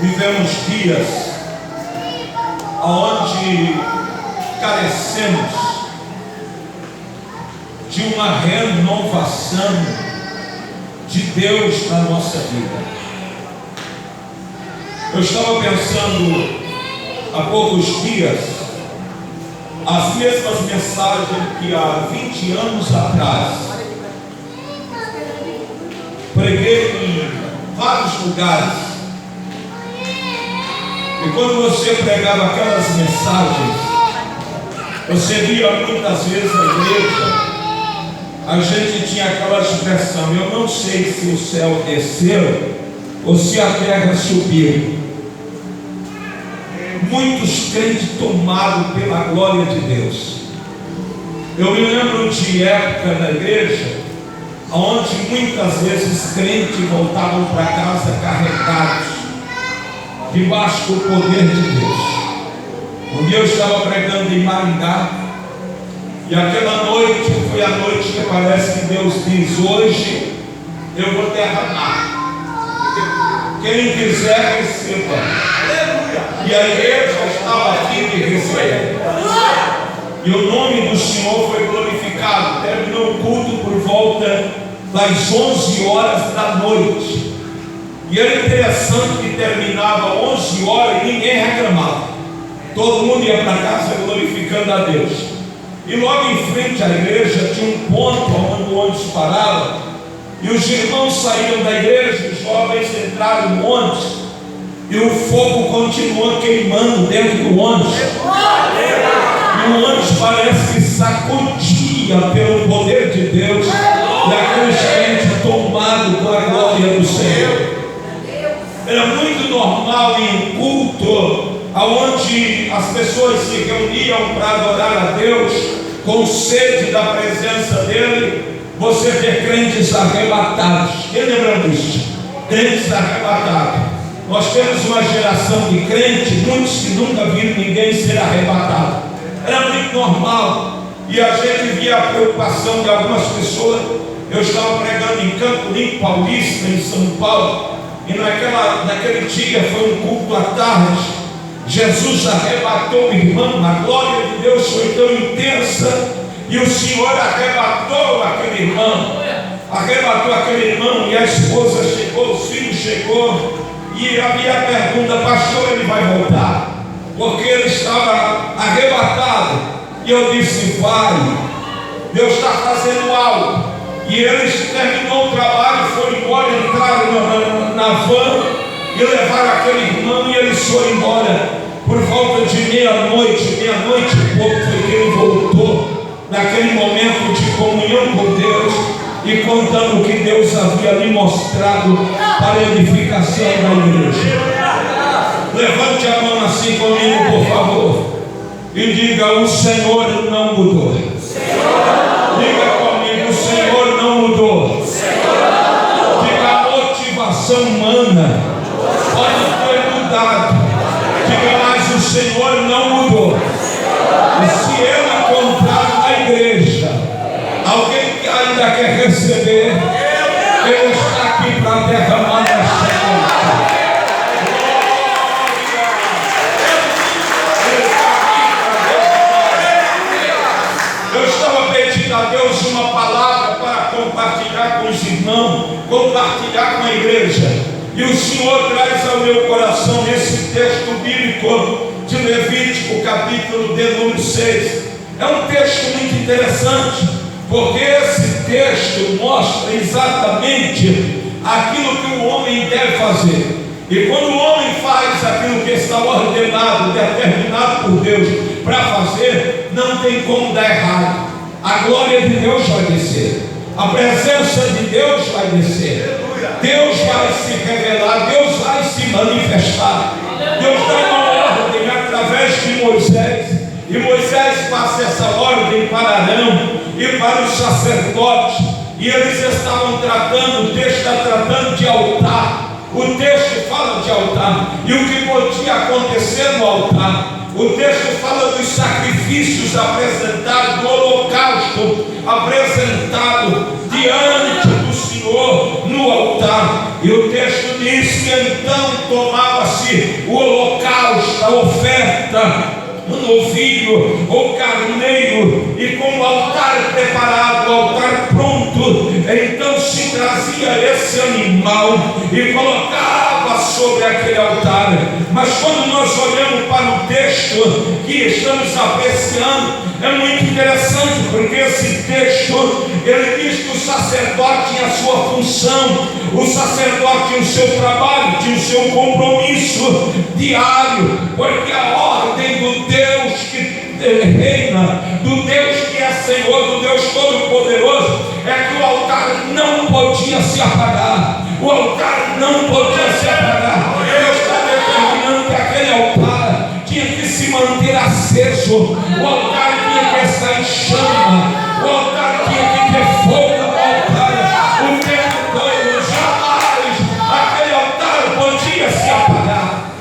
Vivemos dias onde carecemos de uma renovação de Deus na nossa vida. Eu estava pensando há poucos dias as mesmas mensagens que há 20 anos atrás preguei em vários lugares. E quando você pregava aquelas mensagens, você via muitas vezes na igreja, a gente tinha aquela expressão: eu não sei se o céu desceu ou se a terra subiu. Muitos crentes tomados pela glória de Deus. Eu me lembro de época na igreja onde muitas vezes crentes voltavam para casa carregados debaixo do poder de Deus. Um dia eu estava pregando em Maringá, e aquela noite foi a noite que parece que Deus diz: hoje eu vou derramar, quem quiser receba. E a igreja estava aqui de receber, e o nome do Senhor foi glorificado. Terminou o culto por volta das 11 horas da noite. E era interessante que terminava 11 horas e ninguém reclamava. Todo mundo ia para casa glorificando a Deus. E logo em frente à igreja tinha um ponto onde o ônibus parava. E os irmãos saíram da igreja, os jovens entraram no ônibus. E o fogo continuou queimando dentro do ônibus. E o ônibus parece que sacudia pelo poder de Deus. E aquele crente tomado com a glória do Senhor. Era muito normal em um culto onde as pessoas se reuniam para adorar a Deus com sede da presença dele, você vê crentes arrebatados. Quem lembra disso? Crentes arrebatados. Nós temos uma geração de crentes, muitos que nunca viram ninguém ser arrebatado. Era muito normal. E a gente via a preocupação de algumas pessoas. Eu estava pregando em Campo Limpo Paulista, em São Paulo. E naquele dia foi um culto à tarde. Jesus arrebatou o irmão, a glória de Deus foi tão intensa, e o Senhor arrebatou aquele irmão, e a esposa chegou, os filhos chegou, e havia a pergunta: pastor, ele vai voltar? Porque ele estava arrebatado. E eu disse: vai, Deus está fazendo algo. E eles terminou o trabalho, foram embora, entraram na van e levaram aquele irmão, e eles foram embora. Por volta de meia-noite e pouco foi que ele voltou, naquele momento de comunhão com Deus e contando o que Deus havia lhe mostrado para a edificação da igreja. Levante a mão assim comigo, por favor, e diga: o Senhor não mudou. Diga comigo: o Senhor não mudou. Diga: a motivação humana pode ter mudado. Diga: mas o Senhor não mudou. E se Ele encontrar na igreja alguém que ainda quer receber, Ele está aqui para derramar na semente. Eu estava pedindo a Deus uma palavra para compartilhar com os irmãos, compartilhar com a igreja. E o Senhor traz ao meu coração esse texto bíblico de Levítico, capítulo de número 6. É um texto muito interessante, porque esse texto mostra exatamente aquilo que o homem deve fazer. E quando o homem faz aquilo que está ordenado, determinado por Deus para fazer, não tem como dar errado. A glória de Deus vai descer, a presença de Deus vai descer, Deus vai se revelar, Deus vai se manifestar. Deus dá uma ordem através de Moisés, e Moisés passa essa ordem para Arão e para os sacerdotes, e eles estavam tratando, o texto está tratando de altar. O texto fala de altar e o que podia acontecer no altar. O texto fala dos sacrifícios apresentados, do holocausto apresentado diante do Senhor no altar. E o texto diz que então tomava-se o holocausto, a oferta, um novilho ou carneiro, e com o altar preparado, o altar pronto, então se trazia esse animal e colocava sobre aquele altar. Mas quando nós olhamos para o texto que estamos apreciando, é muito interessante, porque esse texto, ele diz que o sacerdote tinha a sua função, o sacerdote tinha o seu trabalho, tinha o seu compromisso diário, porque a ordem do Deus que reina, do Deus que é Senhor, do Deus Todo-Poderoso, é que o altar não podia se apagar. O altar não podia se apagar. Deus está determinando que aquele altar tinha que se manter aceso. O altar tinha que estar em chama. O altar tinha que ter fogo no altar. O tempo todo, jamais aquele altar podia se apagar.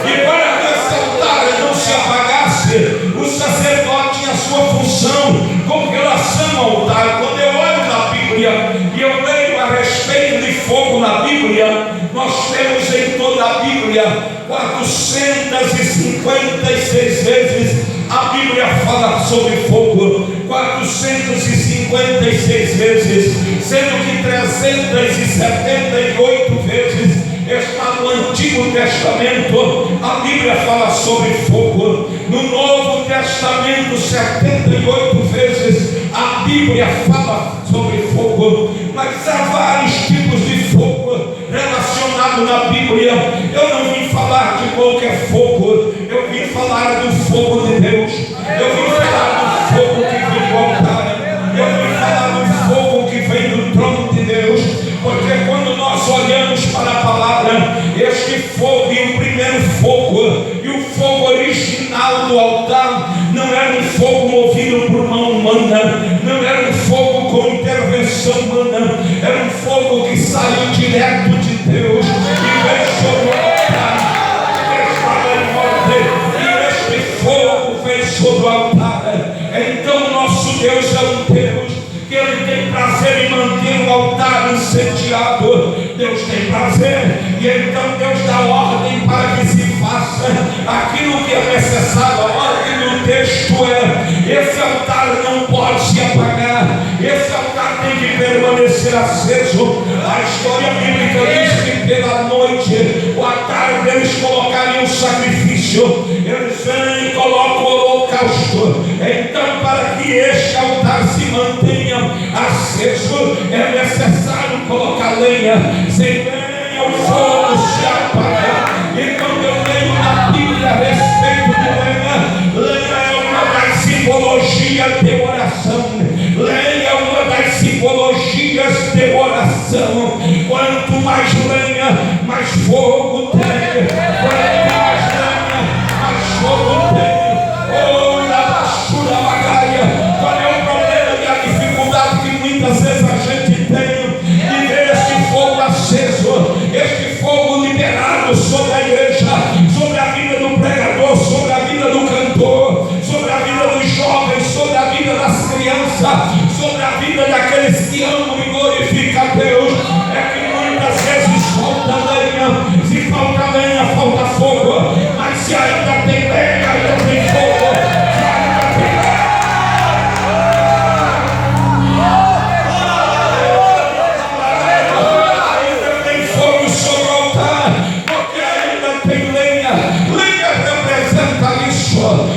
E para que esse altar não se apagasse, o sacerdote tinha a sua função com relação ao altar. Quando eu olho na Bíblia e eu leio a respeito de fogo na Bíblia, nós temos em toda a Bíblia 456 vezes a Bíblia fala sobre fogo, 456 vezes, sendo que 378 vezes está no Antigo Testamento. A Bíblia fala sobre fogo. No Novo Testamento, 78 vezes a Bíblia fala sobre fogo. Mas há vários tipos de fogo relacionados na Bíblia. Eu não vim falar de qualquer fogo, eu vim falar do fogo de Deus. Eu vim falar do fogo que vem do altar. Eu vim falar do fogo que vem do trono de Deus. Porque quando nós olhamos para a palavra, este fogo, e o primeiro fogo, e o fogo original do altar, não era um fogo movido por mão humana, não era um fogo com intervenção humana, era um fogo que saiu direto de Deus e veio sobre o altar. E este fogo veio sobre o altar. Então nosso Deus é um Deus que Ele tem prazer em manter o altar incendiado. Deus tem prazer, e então Deus dá ordem para que se faça aquilo que é necessário. A ordem do texto é: esse altar não pode se apagar, esse altar tem que permanecer aceso. A história bíblica diz que pela noite, ou à tarde, eles colocariam o sacrifício, eles vêm e colocam o holocausto. Então, para que este altar se mantenha aceso, é necessário colocar lenha. Sem lenha o fogo se apaga. E quando eu leio na Bíblia a respeito de lenha, lenha é uma das simbologias de oração. Lenha é uma das simbologias de oração. Quanto mais lenha, mais fogo tem. Quanto mais lenha, mais fogo tem. Oh, na basura bagaia. Qual é o problema e a dificuldade que muitas vezes a gente tem de ver este fogo aceso, este fogo liberado sobre a igreja, sobre a vida do pregador, sobre a vida do cantor, sobre a vida dos jovens, sobre a vida das crianças, sobre a vida daqueles que amam e glorificam a Deus. É que muitas vezes falta lenha. Se falta lenha, falta fogo. Mas se ainda tem lenha, ainda tem fogo.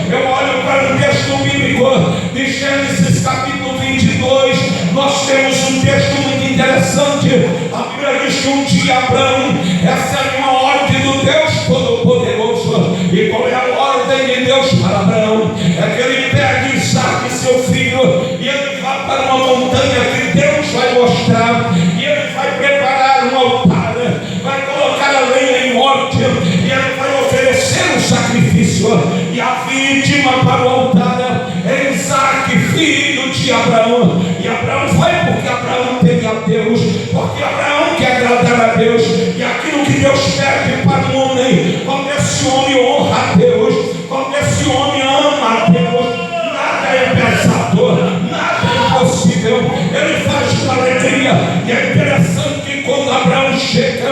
Eu olho para o texto bíblico de Gênesis capítulo 22. Nós temos um texto muito interessante. A Bíblia diz que um dia Abraão recebe uma ordem do Deus Todo-Poderoso. E qual é a ordem de Deus para Abraão? É que ele pega Isaac, seu filho, e ele vai para uma montanha que Deus vai mostrar, e ele vai preparar um altar, vai colocar a lenha em morte, e ele vai oferecer um sacrifício. E a vítima para o altar é Isaac, filho de Abraão. E Abraão vai porque Abraão teme a Deus, porque Abraão quer agradar a Deus. E aquilo que Deus pede para o homem, quando esse homem honra a Deus, quando esse homem ama a Deus, nada é pesado, nada é impossível. Ele faz com alegria. E é interessante que quando Abraão chega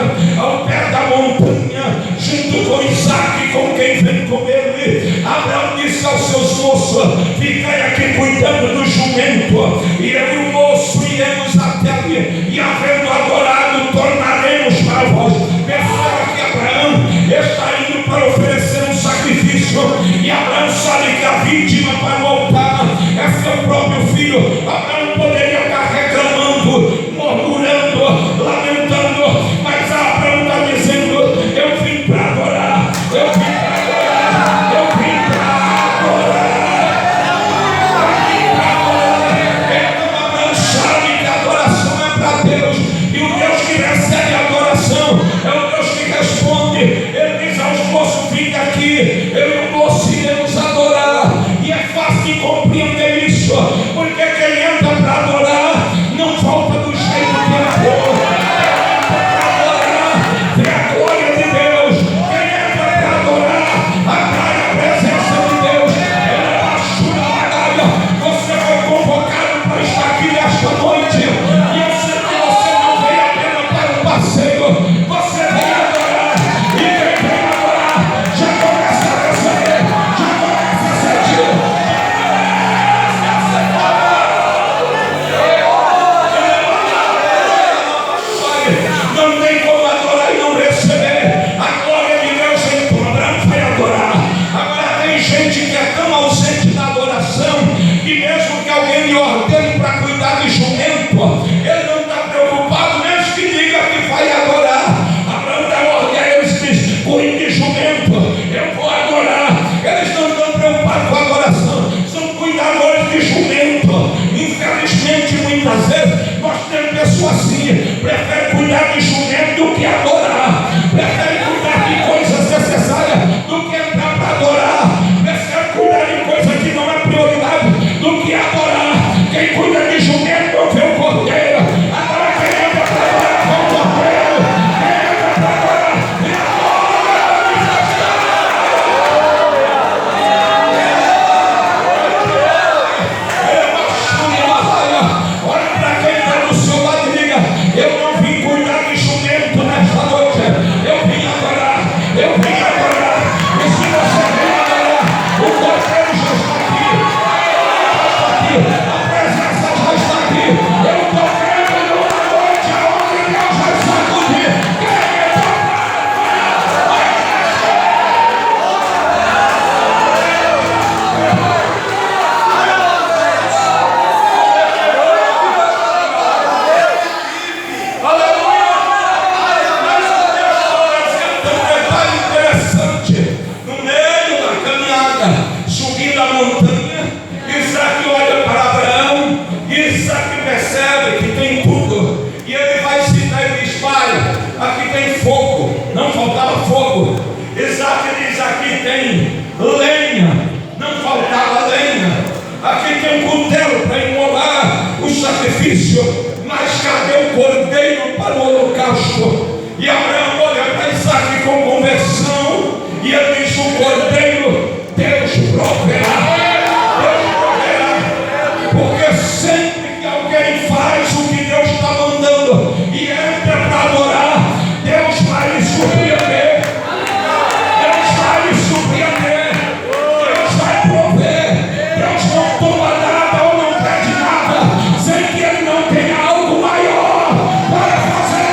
moço, ficai aqui cuidando do jumento, e eu e o moço iremos até ali, e havendo adorado, tornaremos para vós. Perceba que Abraão está indo para oferecer um sacrifício, e Abraão sabe que a vítima para o altar é seu próprio filho. Abraão poderia estar reclamando, murmurando, lamentando, mas Abraão está dizendo: eu vim para adorar, eu vim para adorar, eu vim para adorar, eu vim para adorar. Então Abraão sabe que a adoração é para Deus, e o Deus que recebe a adoração é o Deus que responde. Ele diz aos moços: vim aqui, eu e o moço iremos adorar. E é fácil de compreender isso, porque quem entra para adorar não volta do jeito que entrou. Quem entra para adorar vê a glória de Deus. Quem entra para adorar atrai a presença de Deus. Ele é baixo na batalha. Você foi convocado para estar aqui nesta noite, e eu sei que você não veio apenas para o passeio, você veio adorar. E quem vem adorar já começa a receber, já começa a sentir. Não tem como adorar e não receber a glória de Deus. Então Abraão vai adorar. Agora tem gente que é tão ausente da adoração, que mesmo que alguém lhe ordene para cuidar de jumento, ele não está preocupado, mesmo que diga que vai adorar. Abraão dá ordem a eles e diz: cuide de jumento, eu vou adorar. Eles não estão preocupados com a adoração, são cuidadores de jumento. Infelizmente, muitas vezes nós temos pessoas assim, preferem cuidar de jumento do que adorar, preferem cuidar de coisas necessárias do que entrar para adorar, preferem cuidar de coisas que não é prioridade do que adorar. Quem cuida de jumento vê o cordeiro. Agora quem entra para adorar vê o cordeiro. Quem entra para adorar vê a glória manifestada. Olha para quem está do seu lado e diga: eu não vim cuidar de jumento nesta noite, eu vim adorar, eu vim adorar. E se você vem adorar, o cordeiro já está aqui, a presença já está aqui. Eu estou crendo numa noite onde Deus vai sacudir. Quem entra interessante, no meio da caminhada, subindo a montanha, Isaac olha para Abraão, e Isaac percebe que tem tudo, e ele vai citar e diz: pai, aqui tem fogo, não faltava fogo. Isaac diz: aqui tem lenha, não faltava lenha. Aqui tem um cutelo para imolar o sacrifício, mas cadê o cordeiro para o holocausto? E Abraão olha para Isaac com conversão, e ele diz: o cordeiro, Deus proverá. Deus proverá. Porque sempre que alguém faz o que Deus está mandando e entra para adorar, Deus vai lhe surpreender. Deus vai lhe surpreender. Deus vai prover. Deus não toma nada ou não pede nada sem que Ele não tenha algo maior para fazer.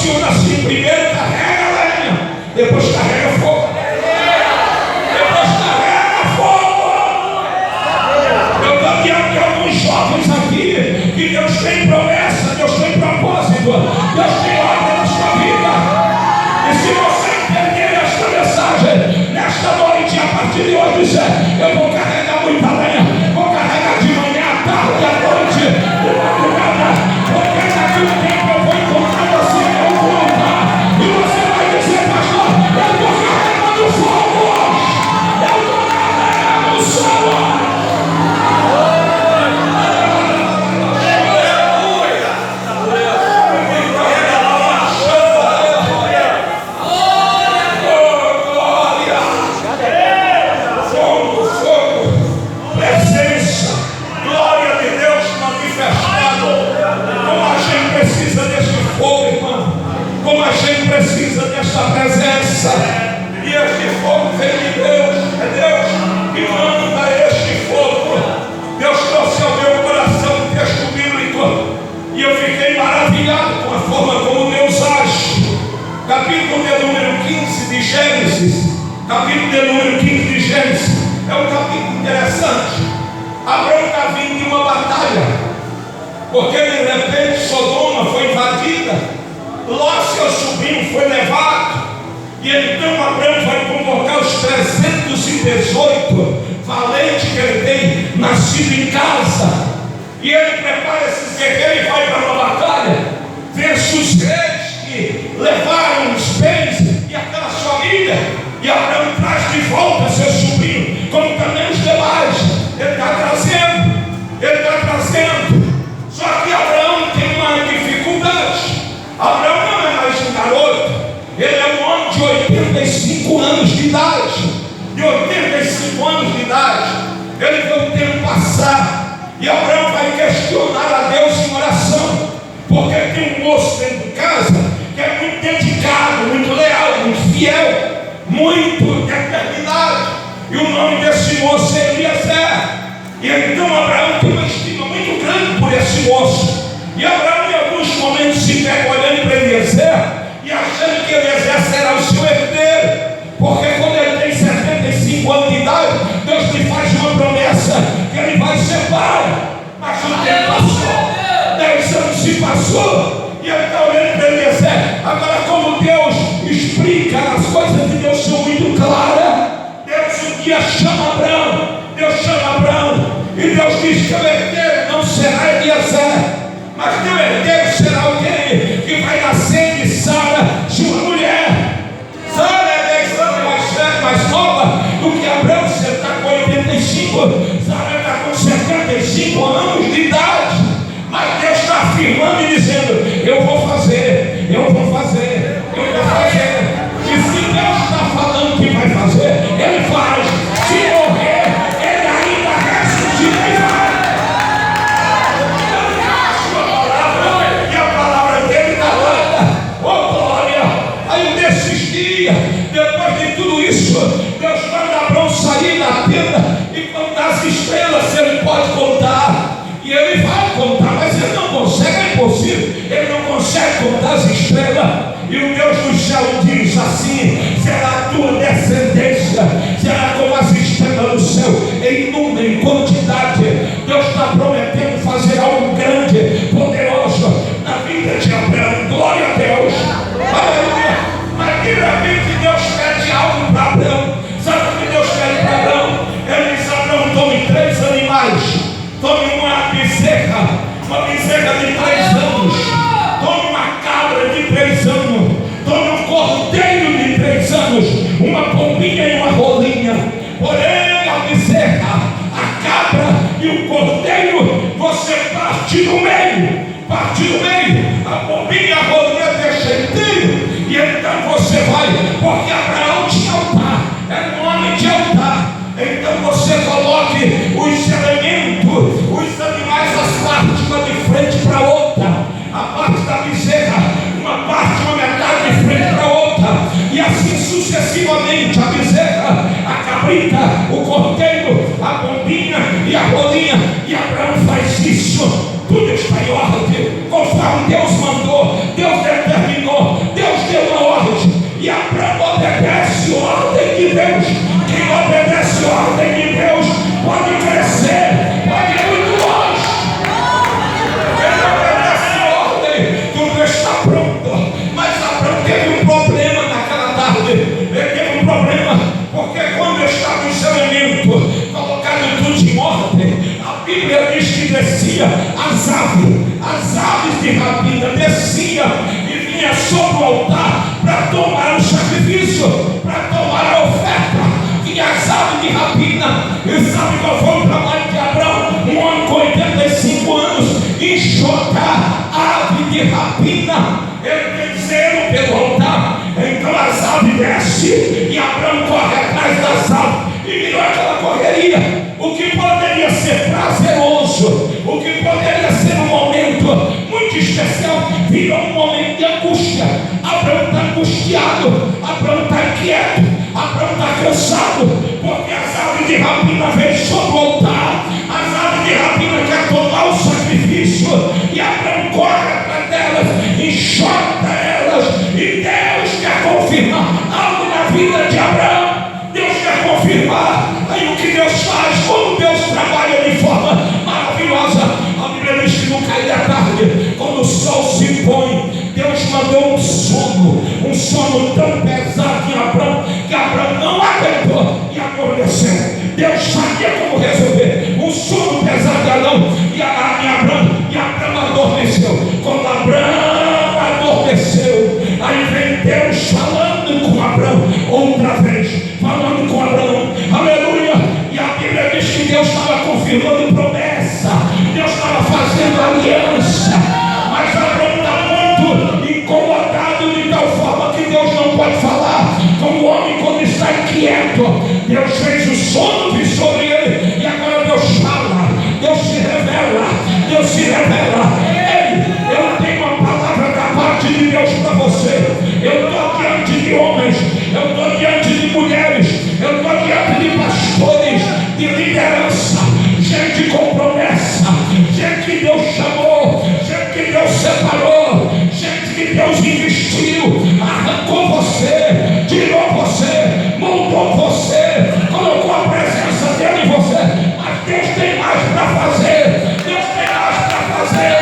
funciona assim: primeiro carrega a lenha, depois carrega fogo. Depois carrega fogo. Eu estou diante de alguns jovens aqui que Deus tem promessa, Deus tem propósito, Deus tem ordem na sua vida. E se você entender esta mensagem nesta noite, a partir de hoje, dizer: eu vou carregar muita lenha, vou carregar de manhã, à tarde, à noite, de madrugada, porque daqui a um tempo eu vou encontrar você em algum lugar e você vai dizer: pastor, eu estou carregando fogo, eu estou carregando fogo. Precisa desta presença, e este fogo vem de Deus, é Deus que manda este fogo. Deus trouxe ao meu coração um texto bíblico, e eu fiquei maravilhado com a forma como Deus age. Capítulo de número 15 de Gênesis, capítulo de número 15 de Gênesis, é um capítulo interessante. Abraão está vindo de uma batalha, porque de repente Sodoma foi invadida, Ló, seu sobrinho, foi levado, e então Abraão vai convocar os 318 valentes que ele tem nascido em casa, e ele prepara esses guerreiros e vai para uma batalha, vence os reis que levaram os bens e aquelas famílias, e Abraão traz de volta seu sobrinho, como também os demais. Ele está trazendo, só que Abraão tem uma dificuldade. Abraão não é mais um garoto, ele é um homem de 85 anos de idade. De 85 anos de idade, ele vê o tempo passar, e Abraão vai questionar a Deus em oração, porque tem um moço dentro de casa que é muito dedicado, muito leal, muito fiel, muito determinado, e o nome desse moço é Eliezer. E então Abraão tem uma estima muito grande por esse moço, e Abraão em alguns momentos se pega olhando para Eliezer e achando que Eliezer será o seu herdeiro, porque quando ele tem 75 anos de idade, Deus lhe faz uma promessa que ele vai ser pai. Mas o tempo passou, 10 anos se passou, e ele está olhando para Eliezer. Agora, como Deus explica, as coisas de Deus são muito claras. Deus um dia chama Abraão, e Deus diz que o herdeiro não será Eliezer, mas teu herdeiro será alguém que vai nascer de Sara, sua mulher. Sara é 10 anos mais nova do que Abraão. Você está com 85, Sara está com 75 anos de idade, mas Deus está afirmando e dizendo: eu vou fazer. E se Deus está falando que vai fazer, Ele faz. Se morrer, Ele ainda ressuscita e vai. E a palavra dele está dada. Oh glória! Aí nesses dias, depois de tudo isso, Deus manda Abraão sair da tenda e contar as estrelas, ele pode contar. E ele vai contar, mas ele não consegue, é impossível. Ele não consegue contar as estrelas. E o Deus do céu diz assim: será a tua descendência, será como as estrelas do céu, em número, em quantidade. Deus está prometendo fazer algo grande, poderoso na vida de Abraão. Glória a Deus, aleluia. Mas de repente Deus pede algo para Abraão. Sabe o que Deus pede para Abraão? Ele diz: Abraão, tome 3 animais, tome uma bezerra de 3 anos, tome uma cabra de 3 anos, tome um cordeiro de 3 anos, uma pombinha e uma rolinha. Porém, a bezerra, a cabra e o cordeiro, você parte no meio, a pombinha e a rolinha deixa inteiro, e então você vai, porque Abraão tinha altar, era um homem de altar. Então você coloque os elementos, os animais, as partes, uma de frente para a outra, a parte da bezerra, uma parte, uma metade de frente para a outra, e assim sucessivamente: a bezerra, a cabrita, o cordeiro, a pombinha e a rolinha. E Abraão faz isso, tudo está em ordem, conforme Deus mandou, Deus determinou. diz que descia as aves de rapina, descia e vinha sobre o altar para tomar o sacrifício, para tomar a oferta. Vinha as aves de rapina. E sabe qual foi o trabalho de Abraão? Um homem com 85 anos, enxotar ave de rapina. Ele tem zelo pelo altar. Então as aves descem e Abraão corre atrás das aves. E virou aquela correria. O que poderia ser prazeroso, o que poderia ser um momento muito especial, virou um momento de angústia. Abraão está angustiado, Abraão está inquieto, Abraão está cansado, porque as aves de rapina vêm sobre o altar. As aves de rapina querem tomar o sacrifício, e Abraão corre atrás delas, enxota elas, e Deus quer confirmar algo na vida de Abraão. Deus quer confirmar. Aí o que Deus faz, como Deus trabalha de forma maravilhosa. A Bíblia diz que no cair da tarde, quando o sol se põe, Deus mandou um sono tão pesado em Abraão, que Abraão não aguentou e adormeceu. Deus sabia como resolver um sono pesado de Abraão, e Abraão adormeceu. Quando Abraão adormeceu, aí vem Deus falando com Abraão outra vez, falando com Abraão, aleluia. E a Bíblia diz que Deus estava confirmando promessa, Deus estava fazendo aliança, mas Abraão está muito incomodado de tal forma que Deus não pode falar com o homem quando está inquieto. Deus fez o sono vir sobre ele, e agora Deus fala, Deus se revela, Deus se revela. Ei, eu tenho uma palavra da parte de Deus para você. Eu estou diante de homens, eu estou diante de mulheres, eu estou diante de pastores, de liderança, gente com promessa, gente que Deus chamou, gente que Deus separou, gente que Deus investiu, arrancou você, tirou você, moldou você, colocou a presença dele em você. Mas Deus tem mais para fazer, Deus tem mais para fazer.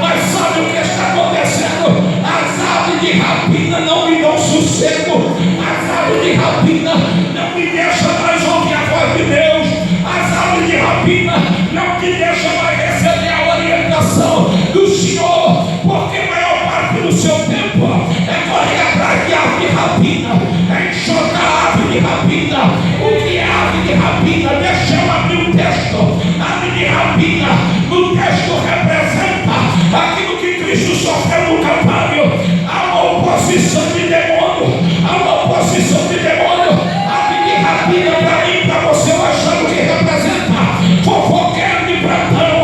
Mas sabe o que está acontecendo? As aves de rapina não me dão sossego, as aves de rapina não me deixam mais ouvir a voz de Deus, as aves de rapina não me deixam mais receber a orientação do Senhor, porque a maior parte do seu tempo é correr atrás de ave de rapina, é enxotar ave de rapina. O que é ave de rapina? Deixa eu abrir o texto. Ave de rapina no texto representa aquilo que Cristo sofreu no Calvário. Há uma oposição de demônio, há uma oposição de demônio. Ave de rapina para mim, para você, eu achando que representa fofoqueiro de plantão,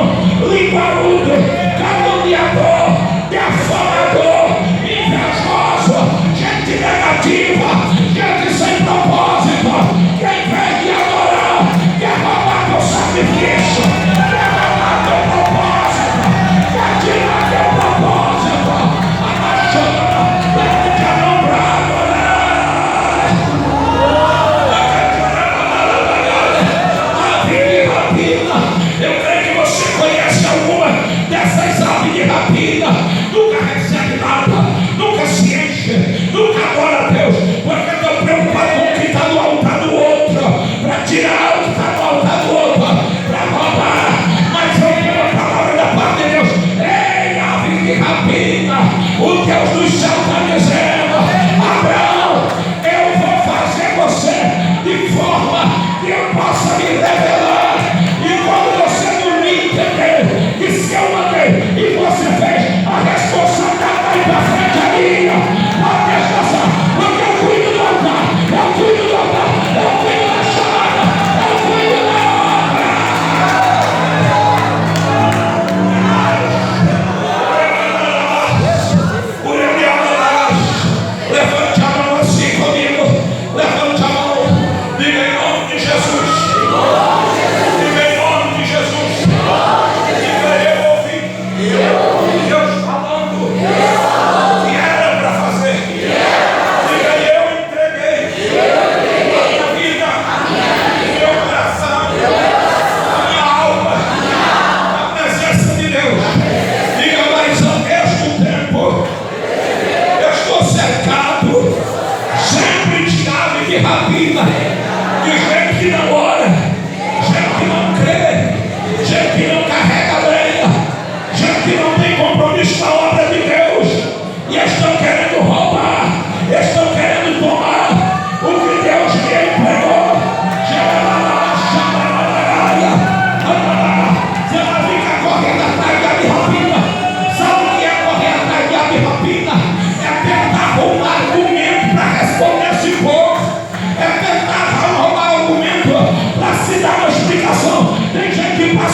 linguarudo, caluniador, defamador, invejoso, gente negativa, gente sem propósito, que ao invés de adorar, quer roubar teu sacrifício, quer roubar teu propósito, quer tirar teu propósito. Abaixando, levante a mão para adorar. Ave de rapina, eu creio que você conhece alguma dessas aves de rapina. Nunca recebe nada, nunca se enche, nunca adora a Deus, porque estão preocupados com o que está no altar do outro, para tirar o que está no altar do outro, para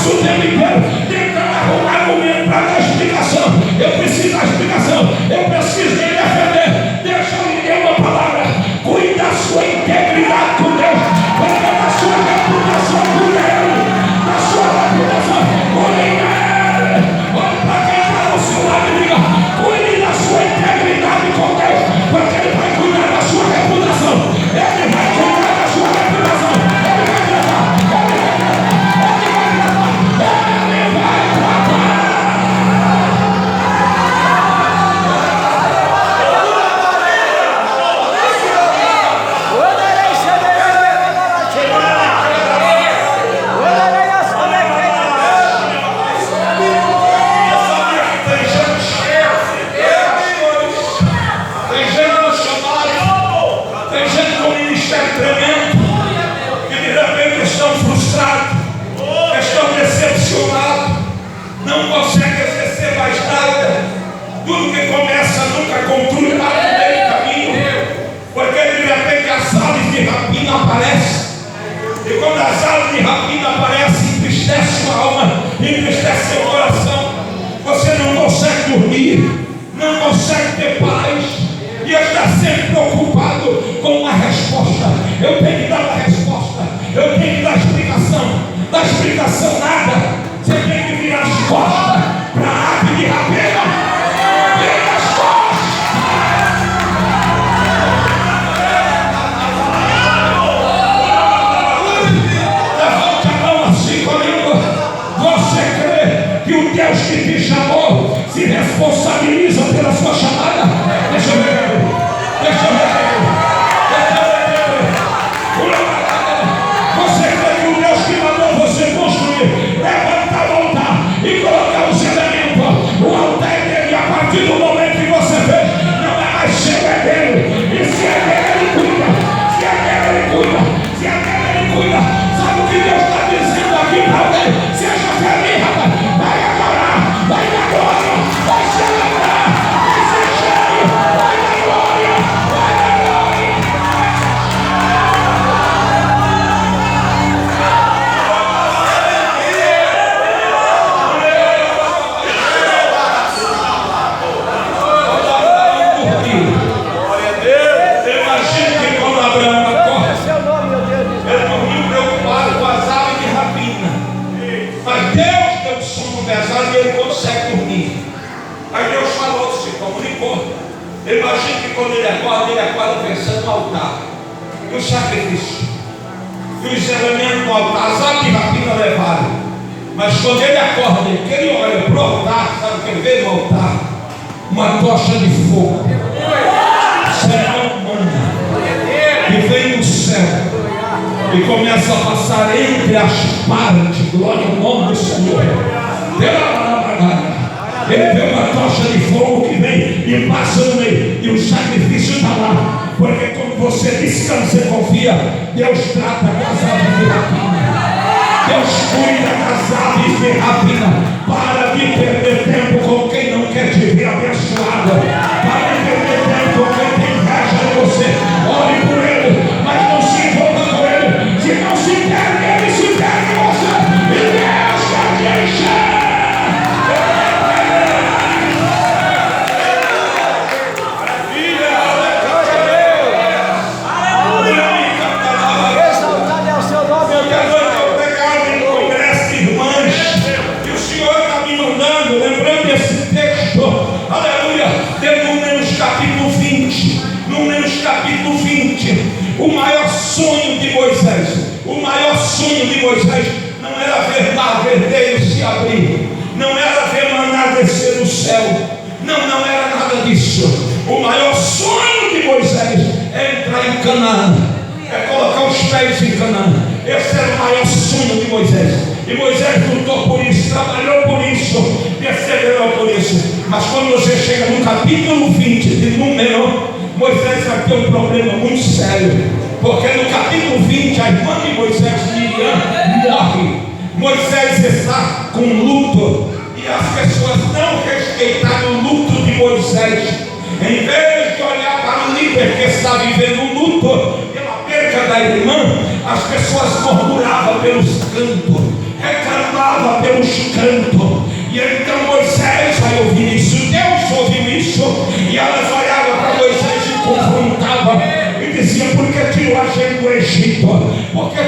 passo o tempo inteiro tentando arrumar argumento para dar explicação. Eu preciso da explicação, eu preciso me defender. Deixa eu lhe dar uma palavra. Cuide da sua integridade com Deus, cuide da sua reputação com Ele, da sua reputação com Ele. Olha para quem está ao seu lado e diga: cuide da sua integridade com Deus, porque Ele vai cuidar da sua reputação. Ele vai cuidar da sua reputação. Ele vai tratar, Ele vai tratar, Ele vai tratar. Não consegue exercer mais nada. Tudo que começa nunca conclui lá no meio do caminho, porque de repente as aves de rapina aparecem, e quando as aves de rapina aparecem, entristece sua alma, entristece seu coração. Você não consegue dormir, não consegue ter paz, e está sempre preocupado com uma resposta. Eu tenho que dar uma resposta, eu tenho que dar explicação. Da explicação nada. Você tem que virar as costas para a ave de rapina. Vira as costas. Levante a mão assim comigo. Você crê que o Deus que te chamou se responsabiliza pela sua chamada? Deixa eu ver. Deixa eu ver. Você crê que o Deus que mandou você construir, levantar, voltar e colocar os elementos, o altar é dele, a partir do momento que você fez, não é mais seu, é dele. E se é dele, ele cuida. Se é dele, ele cuida. Se é dele, ele cuida. Sabe o que Deus está dizendo aqui para alguém? Seja feliz, rapaz. Vai adorar, vai dar glória, vai celebrar, vai ser cheio, vai dar glória, vai dar glória. Imagina que quando ele acorda pensando no altar, no sacrifício, e os elementos do altar, as aves de rapina levaram. Mas quando ele acorda, que ele olha para o altar, sabe o que ele vê no altar? Uma tocha de fogo, será humana, que vem do céu e começa a passar entre as partes. Glória ao nome do Senhor. Ele vê uma tocha de fogo que vem e passa no meio, e o sacrifício está lá, porque quando você descansa e confia, Deus trata das aves de rapina, Deus cuida das aves de rapina. Para de perder tempo com quem não quer te ver abençoado, para de perder tempo com quem tem inveja de você. Ore por ele, mas não se envolva com ele. Se não se perde, ele se perde você, e Deus quer te encher. Capítulo 20, o maior sonho de Moisés não era ver mar vermelho se abrir, não era ver maná descer do céu, não era nada disso. O maior sonho de Moisés é entrar em Canaã, é colocar os pés em Canaã. Esse era o maior sonho de Moisés, e Moisés lutou por isso, trabalhou por isso, perseverou por isso. Mas quando você chega no capítulo 20 de Número, Moisés vai ter um problema muito sério, porque no capítulo 20 a irmã de Moisés, Miriam, morre. Moisés está com luto, e as pessoas não respeitaram o luto de Moisés. Em vez de olhar para o líder que está vivendo um luto pela perca da irmã, as pessoas murmuravam pelos cantos, reclamavam canto. E então Moisés vai ouvir isso, Deus ouviu isso, e elas olhavam para Moisés e confrontavam, e diziam: por que tirou a gente do Egito? Por que